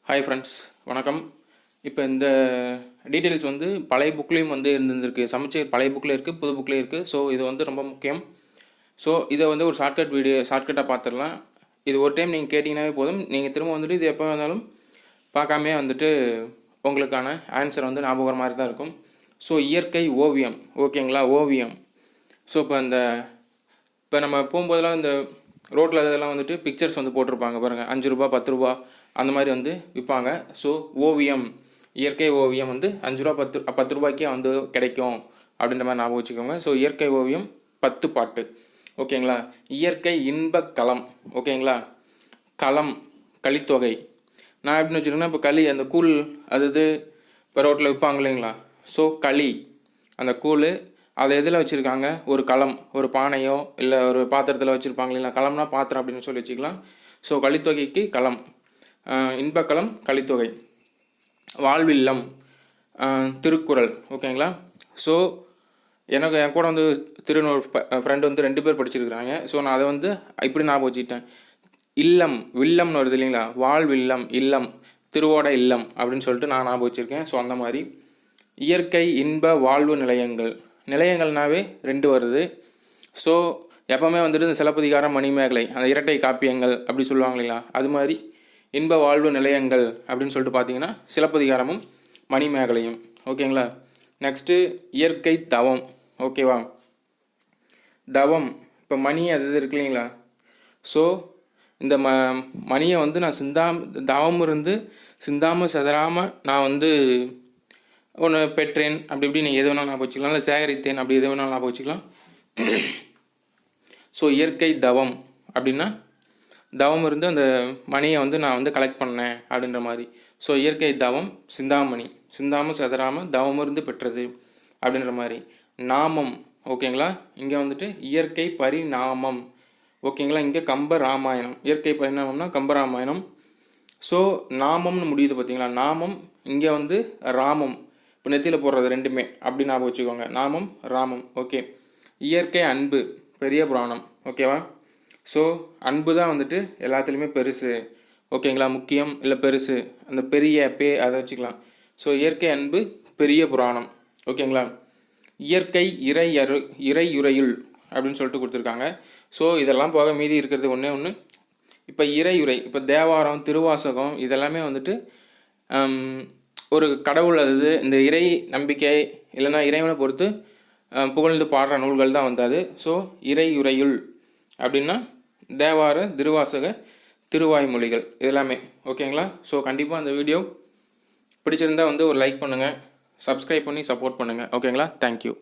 Hi friends, வணக்கம். இப்போ இந்த டீட்டெயில்ஸ் வந்து பழைய புக்லேயும் வந்து இருந்திருக்கு. சமச்சீர் பழைய புக்கில் இருக்குது, புது புக்லேயும் இருக்குது. ஸோ இது வந்து ரொம்ப முக்கியம். ஸோ இதை வந்து ஒரு ஷார்ட்கட்டாக பார்த்துடலாம். இது ஒரு டைம் நீங்கள் கேட்டிங்கனாவே போதும். நீங்கள் திரும்ப வந்துட்டு இது எப்போ வந்தாலும் பார்க்காமே வந்துட்டு உங்களுக்கான ஆன்சர் வந்து ஞாபகம் மாதிரி தான் இருக்கும். ஸோ இயற்கை ஓவியம், ஓகேங்களா? ஓவியம். ஸோ இப்போ நம்ம போகும்போதெல்லாம் இந்த ரோட்டில் அதெல்லாம் வந்துட்டு பிக்சர்ஸ் வந்து போட்டிருப்பாங்க பாருங்கள். 5 ரூபா 10 ரூபா அந்த மாதிரி வந்து விற்பாங்க. ஸோ ஓவியம், இயற்கை ஓவியம் வந்து 5 ரூபா 10 ரூபாய்க்கே வந்து கிடைக்கும் அப்படின்ற மாதிரி ஞாபகம் வச்சுக்கோங்க. ஸோ இயற்கை ஓவியம் 10 பாட்டு, ஓகேங்களா? இயற்கை இன்பக் களம், ஓகேங்களா? களம் கலித்தொகை. நான் எப்படின்னு வச்சுருக்கேன்னா, இப்போ களி அந்த கூழ் அது இப்போ ரோட்டில் விற்பாங்க இல்லைங்களா? ஸோ களி அந்த கூழ் அதை எதில் வச்சுருக்காங்க? ஒரு களம், ஒரு பானையோ இல்லை ஒரு பாத்திரத்தில் வச்சுருப்பாங்க இல்லைங்களா? களம்னா பாத்திரம் அப்படின்னு சொல்லி வச்சுக்கலாம். ஸோ கலித்தொகைக்கு களம், இன்பக்களம் கலித்தொகை. வாழ்வில்லம் திருக்குறள், ஓகேங்களா? ஸோ என் கூட வந்து திருநூறு ஃப்ரெண்டு வந்து 2 பேர் படிச்சிருக்கிறாங்க. ஸோ நான் அதை வந்து இப்படி ஞாபகம் வச்சுக்கிட்டேன். இல்லம், வில்லம்னு வருது இல்லைங்களா? வாழ்வில்லம், இல்லம், திருவோட இல்லம் அப்படின்னு சொல்லிட்டு நான் ஞாபகம் வச்சுருக்கேன். ஸோ அந்த மாதிரி இயற்கை இன்ப வாழ்வு நிலையங்கள். நிலையங்கள்னாவே 2 வருது. ஸோ எப்போவுமே வந்துட்டு இந்த சிலப்பதிகாரம், மணிமேகலை, அந்த இரட்டை காப்பியங்கள் அப்படி சொல்லுவாங்க இல்லைங்களா? அது மாதிரி இன்ப வாழ்வு நிலையங்கள் அப்படின்னு சொல்லிட்டு பார்த்தீங்கன்னா சிலப்பதிகாரமும் மணிமேகலையும், ஓகேங்களா? நெக்ஸ்ட்டு இயற்கை தவம், ஓகேவா? தவம், இப்போ மணி அது இருக்கு இல்லைங்களா? ஸோ இந்த மணியை வந்து நான் தவம் இருந்து சிந்தாமல் செதறாமல் நான் வந்து ஒன்று பெற்றேன், அப்படி இப்படி நீங்கள் எது வேணாலும் ஞாபகம் வச்சுக்கலாம். இல்லை சேகரித்தேன், அப்படி எது வேணாலும் ஞாபகம் வச்சுக்கலாம். ஸோ இயற்கை தவம் அப்படின்னா தவம் இருந்து அந்த மணியை வந்து நான் வந்து கலெக்ட் பண்ணேன் அப்படின்ற மாதிரி. ஸோ இயற்கை தவம் சிந்தாமணி, சிந்தாமல் செதறாமல் தவம் இருந்து பெற்றது அப்படின்ற மாதிரி. நாமம், ஓகேங்களா? இங்கே வந்துட்டு இயற்கை பரிணாமம், ஓகேங்களா? இங்கே கம்ப ராமாயணம், இயற்கை பரிணாமம்னா கம்ப ராமாயணம். ஸோ நாமம்னு முடியுது பார்த்தீங்களா? நாமம் இங்கே வந்து ராமம், இப்போ நெத்தியில் போடுறது 2மே அப்படி ஞாபகம் வச்சுக்கோங்க. நாமம் ராமம், ஓகே. இயற்கை அன்பு பெரிய புராணம், ஓகேவா? ஸோ அன்பு தான் வந்துட்டு எல்லாத்துலேயுமே பெருசு, ஓகேங்களா? முக்கியம் இல்லை பெருசு, அந்த பெரிய அதை வச்சுக்கலாம். ஸோ இயற்கை அன்பு பெரிய புராணம், ஓகேங்களா? இயற்கை இறையுறையுள் அப்படின்னு சொல்லிட்டு கொடுத்துருக்காங்க. ஸோ இதெல்லாம் போக மீதி இருக்கிறது ஒன்று. இப்போ இறையுறை, இப்போ தேவாரம், திருவாசகம் இதெல்லாமே வந்துட்டு ஒரு கடவுள், அது இந்த இறை நம்பிக்கை இல்லைன்னா இறைவனை பொறுத்து புகழ்ந்து பாடுற நூல்கள் தான் வந்தது. ஸோ இறையுறையுள் அப்படின்னா தேவார, திருவாசக, திருவாய்மொழிகள் இதெல்லாமே, ஓகேங்களா? ஸோ கண்டிப்பாக அந்த வீடியோ பிடிச்சிருந்தால் வந்து ஒரு லைக் பண்ணுங்கள், சப்ஸ்கிரைப் பண்ணி சப்போர்ட் பண்ணுங்கள், ஓகேங்களா? தேங்க்யூ.